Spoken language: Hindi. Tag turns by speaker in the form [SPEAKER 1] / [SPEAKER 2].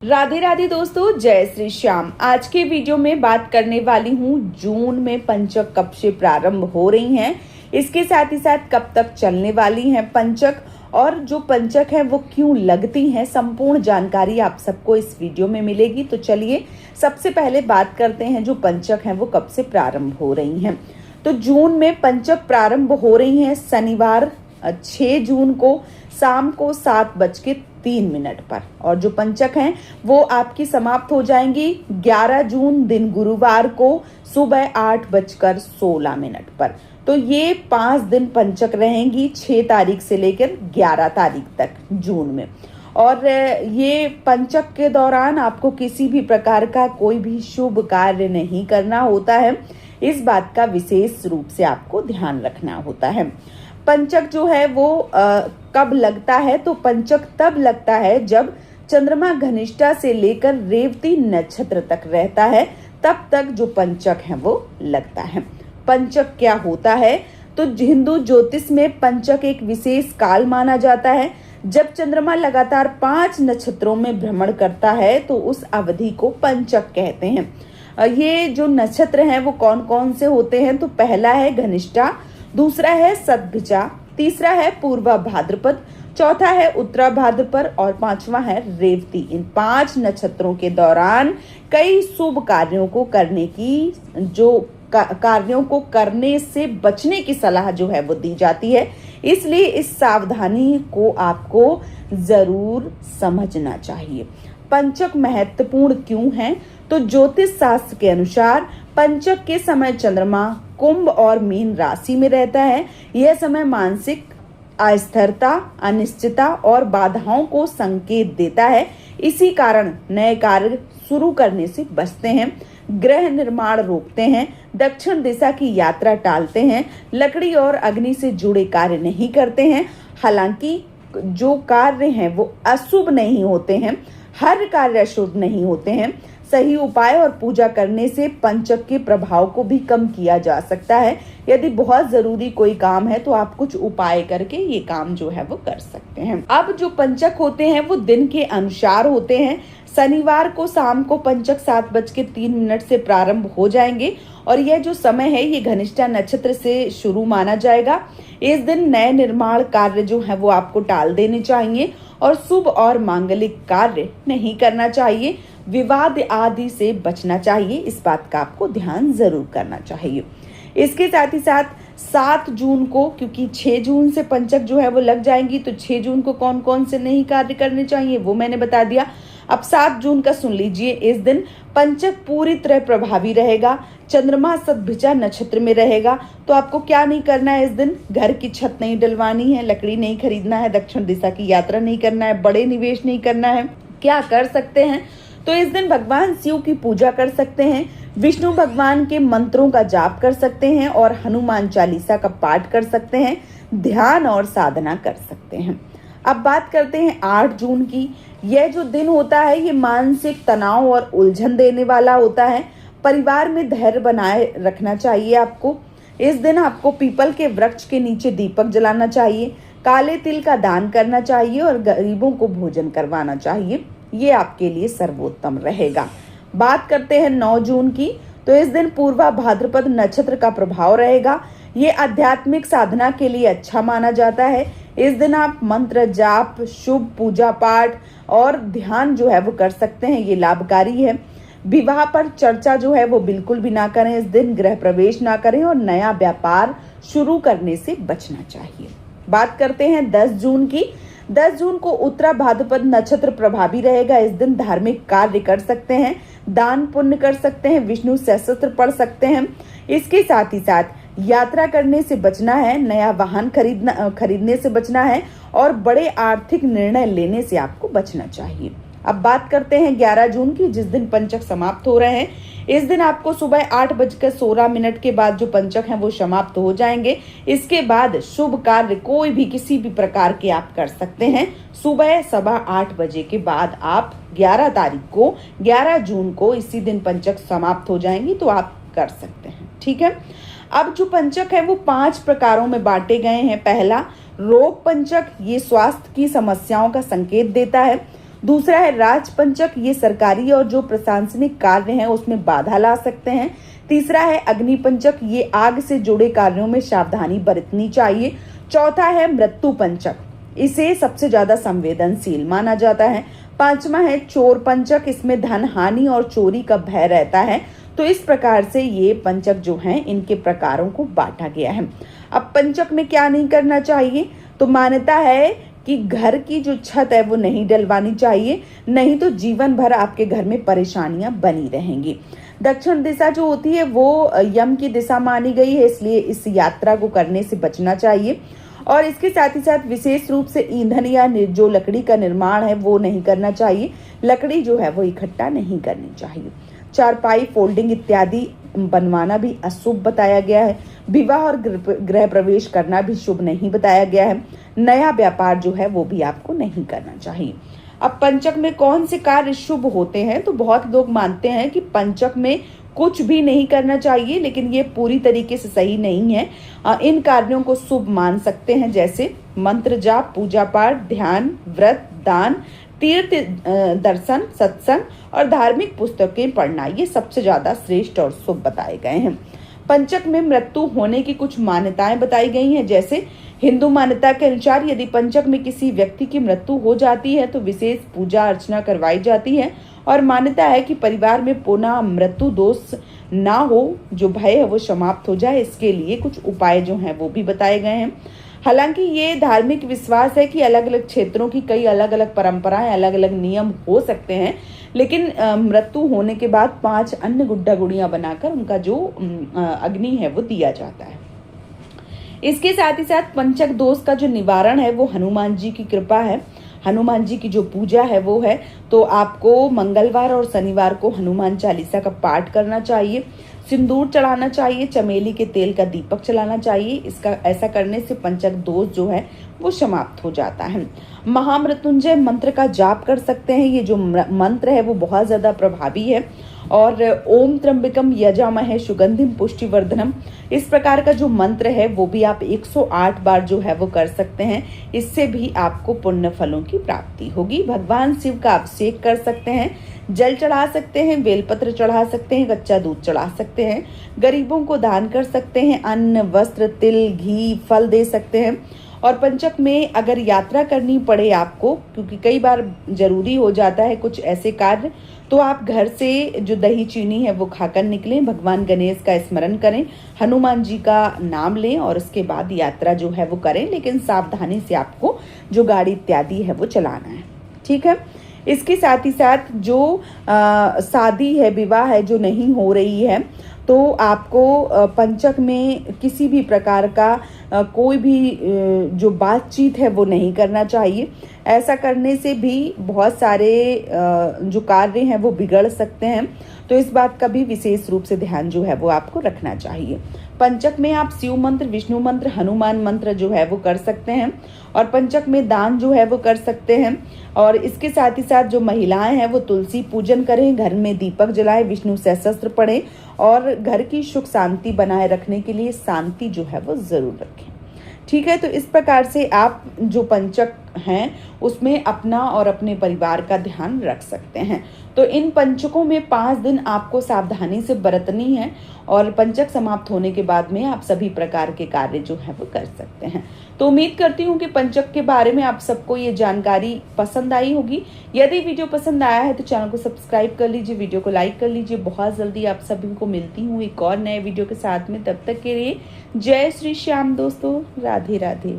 [SPEAKER 1] राधे राधे दोस्तों, जय श्री श्याम। आज के वीडियो में बात करने वाली हूँ जून में पंचक कब से प्रारंभ हो रही हैं, इसके साथ ही साथ कब तक चलने वाली हैं पंचक और जो पंचक है वो क्यों लगती हैं। संपूर्ण जानकारी आप सबको इस वीडियो में मिलेगी। तो चलिए सबसे पहले बात करते हैं जो पंचक हैं वो कब से प्रारंभ हो रही हैं। तो जून में पंचक प्रारंभ हो रही हैं शनिवार 6 जून को शाम को 7:03 पर, और जो पंचक हैं वो आपकी समाप्त हो जाएंगी 11 जून दिन गुरुवार को सुबह 8:16 पर। तो ये 5 दिन पंचक रहेंगी 6 तारीख से लेकर 11 तारीख तक जून में। और ये पंचक के दौरान आपको किसी भी प्रकार का कोई भी शुभ कार्य नहीं करना होता है। इस बात का विशेष रूप से आपको ध्यान रखना होता है। पंचक जो है वो कब लगता है, तो पंचक तब लगता है जब चंद्रमा घनिष्ठा से लेकर रेवती नक्षत्र तक रहता है, तब तक जो पंचक है वो लगता है। पंचक क्या होता है, तो हिंदू ज्योतिष में पंचक एक विशेष काल माना जाता है। जब चंद्रमा लगातार 5 नक्षत्रों में भ्रमण करता है तो उस अवधि को पंचक कहते हैं। ये जो नक्षत्र हैं वो कौन कौन से होते हैं, तो पहला है घनिष्ठा, दूसरा है सतभिजा, तीसरा है पूर्वा भाद्रपद, चौथा है उत्तरा भाद्रपद और 5वां है रेवती। इन 5 नक्षत्रों के दौरान कई शुभ कार्यों को करने की कार्यों को करने से बचने की सलाह जो है वो दी जाती है। इसलिए इस सावधानी को आपको जरूर समझना चाहिए। पंचक महत्वपूर्ण क्यों है, तो ज्योतिष शास्त्र के अनुसार पंचक के समय चंद्रमा कुंभ और मीन राशि में रहता है। यह समय मानसिक अस्थिरता, अनिश्चितता और बाधाओं को संकेत देता है। इसी कारण नए कार्य शुरू करने से बचते हैं, गृह निर्माण रोकते हैं, दक्षिण दिशा की यात्रा टालते हैं, लकड़ी और अग्नि से जुड़े कार्य नहीं करते हैं। हालांकि जो कार्य हैं वो अशुभ नहीं होते हैं, हर कार्य अशुभ नहीं होते हैं। सही उपाय और पूजा करने से पंचक के प्रभाव को भी कम किया जा सकता है। यदि बहुत जरूरी कोई काम है तो आप कुछ उपाय करके ये काम जो है वो कर सकते हैं। अब जो पंचक होते हैं वो दिन के अनुसार होते हैं। शनिवार को शाम को पंचक 7:03 से प्रारंभ हो जाएंगे और यह जो समय है ये घनिष्ठा नक्षत्र से शुरू माना जाएगा। इस दिन नए निर्माण कार्य जो है वो आपको टाल देने चाहिए और शुभ और मांगलिक कार्य नहीं करना चाहिए। विवाद आदि से बचना चाहिए, इस बात का आपको ध्यान जरूर करना चाहिए। इसके साथ ही साथ 7 जून को, क्योंकि 6 जून से पंचक जो है वो लग जाएंगी, तो 6 जून को कौन कौन से नहीं कार्य करने चाहिए वो मैंने बता दिया। अब 7 जून का सुन लीजिए। इस दिन पंचक पूरी तरह प्रभावी रहेगा। चंद्रमा सतभिजा नक्षत्र में रहेगा। तो आपको क्या नहीं करना है इस दिन, घर की छत नहीं डलवानी है, लकड़ी नहीं खरीदना है, दक्षिण दिशा की यात्रा नहीं करना है, बड़े निवेश नहीं करना है। क्या कर सकते हैं, तो इस दिन भगवान शिव की पूजा कर सकते हैं, विष्णु भगवान के मंत्रों का जाप कर सकते हैं और हनुमान चालीसा का पाठ कर सकते हैं, ध्यान और साधना कर सकते हैं। अब बात करते हैं 8 जून की। यह जो दिन होता है ये मानसिक तनाव और उलझन देने वाला होता है। परिवार में धैर्य बनाए रखना चाहिए आपको। इस दिन आपको पीपल के वृक्ष के नीचे दीपक जलाना चाहिए, काले तिल का दान करना चाहिए और गरीबों को भोजन करवाना चाहिए। ये आपके लिए सर्वोत्तम रहेगा। बात करते हैं 9 जून की। तो इस दिन पूर्वा भाद्रपद नक्षत्र का प्रभाव रहेगा। ये आध्यात्मिक साधना के लिए अच्छा माना जाता है। इस दिन आप मंत्र जाप, शुभ पूजा पाठ और ध्यान जो है वो कर सकते हैं, ये लाभकारी है। विवाह पर चर्चा जो है वो बिल्कुल भी ना करें इस दिन, गृह प्रवेश ना करें और नया व्यापार शुरू करने से बचना चाहिए। बात करते हैं 10 जून की। 10 जून को उत्तरा भाद्रपद नक्षत्र प्रभावी रहेगा। इस दिन धार्मिक कार्य कर सकते हैं, दान पुण्य कर सकते हैं, विष्णु सहस्त्र पढ़ सकते हैं। इसके साथ ही साथ यात्रा करने से बचना है, नया वाहन खरीदने से बचना है और बड़े आर्थिक निर्णय लेने से आपको बचना चाहिए। अब बात करते हैं 11 जून की, जिस दिन पंचक समाप्त हो रहे हैं। इस दिन आपको सुबह 8:16 के बाद जो पंचक हैं वो समाप्त हो जाएंगे। इसके बाद शुभ कार्य कोई भी किसी भी प्रकार के आप कर सकते हैं। सुबह 8:15 बजे के बाद आप 11 तारीख को 11 जून को इसी दिन पंचक समाप्त हो जाएंगी, तो आप कर सकते हैं। ठीक है। अब जो पंचक है वो 5 प्रकारों में बांटे गए हैं। पहला रोग पंचक, ये स्वास्थ्य की समस्याओं का संकेत देता है। दूसरा है राजपंचक, ये सरकारी और जो प्रशासनिक कार्य हैं उसमें बाधा ला सकते हैं। तीसरा है अग्निपंचक, ये आग से जुड़े कार्यों में सावधानी बरतनी चाहिए। चौथा है मृत्यु पंचक, इसे सबसे ज्यादा संवेदनशील माना जाता है। पांचवा है चोर पंचक, इसमें धन हानि और चोरी का भय रहता है। तो इस प्रकार से ये पंचक जो हैं इनके प्रकारों को बांटा गया है। अब पंचक में क्या नहीं करना चाहिए, तो मान्यता है कि घर की जो छत है वो नहीं डलवानी चाहिए, नहीं तो जीवन भर आपके घर में परेशानियां बनी रहेंगी। दक्षिण दिशा जो होती है वो यम की दिशा मानी गई है, इसलिए इस यात्रा को करने से बचना चाहिए। और इसके साथ ही साथ विशेष रूप से ईंधन या जो लकड़ी का निर्माण है वो नहीं करना चाहिए। लकड़ी जो है वो इकट्ठा नहीं करनी चाहिए। चारपाई, फोल्डिंग इत्यादि बनवाना भी अशुभ बताया गया है। विवाह और गृह प्रवेश करना भी शुभ नहीं बताया गया है। नया व्यापार जो है वो भी आपको नहीं करना चाहिए। अब पंचक में कौन से कार्य शुभ होते हैं, तो बहुत लोग मानते हैं कि पंचक में कुछ भी नहीं करना चाहिए, लेकिन ये पूरी तरीके से सही नहीं है। इन कार्यों को शुभ मान सकते हैं, जैसे मंत्र जाप, पूजा पाठ, ध्यान, व्रत, दान, तीर्थ दर्शन, सत्संग और धार्मिक पुस्तकें पढ़ना, ये सबसे ज्यादा श्रेष्ठ और शुभ बताए गए हैं। पंचक में मृत्यु होने की कुछ मान्यताएं बताई गई हैं, जैसे हिंदू मान्यता के अनुसार यदि पंचक में किसी व्यक्ति की मृत्यु हो जाती है तो विशेष पूजा अर्चना करवाई जाती है और मान्यता है कि परिवार में पुनः मृत्यु दोष ना हो, जो भय है वो समाप्त हो जाए, इसके लिए कुछ उपाय जो हैं वो भी बताए गए हैं। हालांकि ये धार्मिक विश्वास है कि अलग अलग क्षेत्रों की कई अलग अलग परंपराएं, अलग अलग नियम हो सकते हैं, लेकिन मृत्यु होने के बाद 5 अन्य गुड्डा गुड़ियां बनाकर उनका जो अग्नि है वो दिया जाता है। इसके साथ ही साथ पंचक दोष का जो निवारण है वो हनुमान जी की कृपा है। हनुमान जी की जो पूजा है वो है, तो आपको मंगलवार और शनिवार को हनुमान चालीसा का पाठ करना चाहिए, सिंदूर चढ़ाना चाहिए, चमेली के तेल का दीपक चलाना चाहिए। इसका ऐसा करने से पंचक दोष जो है वो समाप्त हो जाता है। महामृत्युंजय मंत्र का जाप कर सकते हैं। ये जो मंत्र है वो बहुत ज्यादा प्रभावी है। और ओम त्र्यंबकम यजामहे सुगंधिम पुष्टिवर्धनम, इस प्रकार का जो मंत्र है वो भी आप 108 बार जो है वो कर सकते हैं। इससे भी आपको पुण्य फलों की प्राप्ति होगी। भगवान शिव का अभिषेक कर सकते हैं, जल चढ़ा सकते हैं, बेलपत्र चढ़ा सकते हैं, कच्चा दूध चढ़ा सकते हैं, गरीबों को दान कर सकते हैं, अन्न, वस्त्र, तिल, घी, फल दे सकते हैं। और पंचक में अगर यात्रा करनी पड़े आपको, क्योंकि कई बार जरूरी हो जाता है कुछ ऐसे कार्य, तो आप घर से जो दही चीनी है वो खाकर निकलें, भगवान गणेश का स्मरण करें, हनुमान जी का नाम लें और उसके बाद यात्रा जो है वो करें, लेकिन सावधानी से आपको जो गाड़ी इत्यादि है वो चलाना है। ठीक है। इसके साथ ही साथ जो शादी है, विवाह है जो नहीं हो रही है, तो आपको पंचक में किसी भी प्रकार का कोई भी जो बातचीत है वो नहीं करना चाहिए। ऐसा करने से भी बहुत सारे जो कार्य हैं वो बिगड़ सकते हैं, तो इस बात का भी विशेष रूप से ध्यान जो है वो आपको रखना चाहिए। पंचक में आप शिव मंत्र, विष्णु मंत्र, हनुमान मंत्र जो है वो कर सकते हैं और पंचक में दान जो है वो कर सकते हैं। और इसके साथ ही साथ जो महिलाएं हैं वो तुलसी पूजन करें, घर में दीपक जलाएं, विष्णु सहस्त्र पढ़ें और घर की सुख शांति बनाए रखने के लिए शांति जो है वो जरूर रखें। ठीक है। तो इस प्रकार से आप जो पंचक हैं उसमें अपना और अपने परिवार का ध्यान रख सकते हैं। तो इन पंचकों में 5 दिन आपको सावधानी से बरतनी है और पंचक समाप्त होने के बाद में आप सभी प्रकार के कार्य जो है वो कर सकते हैं। तो उम्मीद करती हूँ कि पंचक के बारे में आप सबको ये जानकारी पसंद आई होगी। यदि वीडियो पसंद आया है तो चैनल को सब्सक्राइब कर लीजिए, वीडियो को लाइक कर लीजिए। बहुत जल्दी आप सभी को मिलती हूँ एक और नए वीडियो के साथ में। तब तक के लिए जय श्री श्याम दोस्तों, राधे राधे।